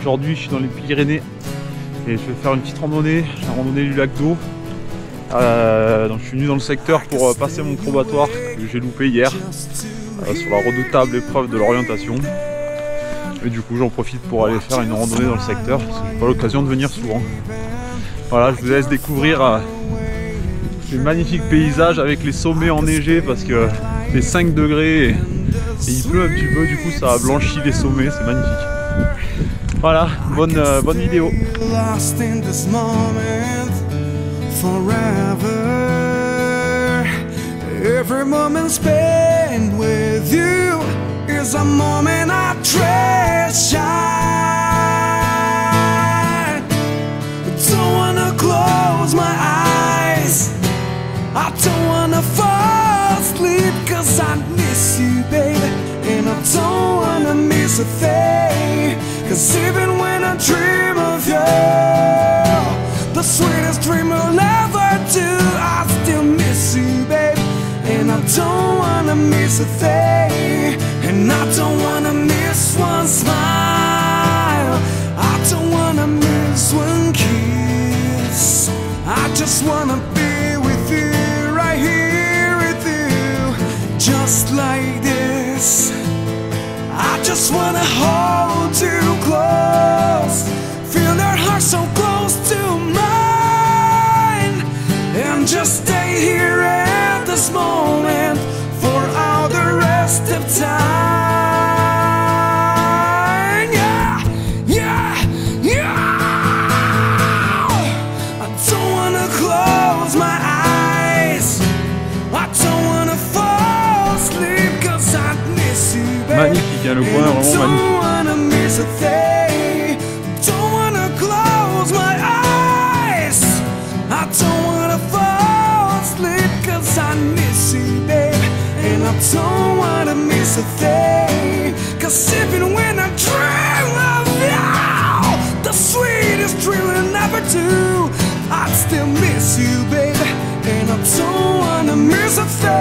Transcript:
Aujourd'hui je suis dans les Pyrénées et je vais faire une petite randonnée, la randonnée du lac d'eau. Donc je suis venu dans le secteur pour passer mon probatoire que j'ai loupé hier sur la redoutable épreuve de l'orientation. Et du coup j'en profite pour aller faire une randonnée dans le secteur, parce que j'ai pas l'occasion de venir souvent. Voilà, je vous laisse découvrir ces magnifiques paysages avec les sommets enneigés parce que c'est 5 degrés et il pleut un petit peu, du coup ça a blanchi les sommets, c'est magnifique. Voilà, bonne vidéo. Every moment spent with you is a moment I treasure. Don't wanna close my eyes, I don't wanna fall asleep, cause I miss you, baby, and I don't wanna miss a thing. Cause even when I dream of you, the sweetest dream will ever do, I still miss you, baby, and I don't wanna miss a thing. And I don't wanna miss one smile, I don't wanna miss one kiss. I just wanna be with you, right here with you, just like this. I just wanna hold you close, feel your heart so close to mine, and just stay here at this moment for all the rest of time. Yeah, yeah, yeah. I don't wanna close my eyes, I don't wanna fall asleep, cause I miss you, baby. Magnifique, hein, le coin est vraiment magnifique. Don't wanna miss a thing, don't wanna close my eyes, I don't wanna fall asleep, cause I miss you, baby, and I don't wanna miss a thing. Cause even when I dream of you, the sweetest dream will never do, I'd still miss you, baby, and I don't wanna miss a thing.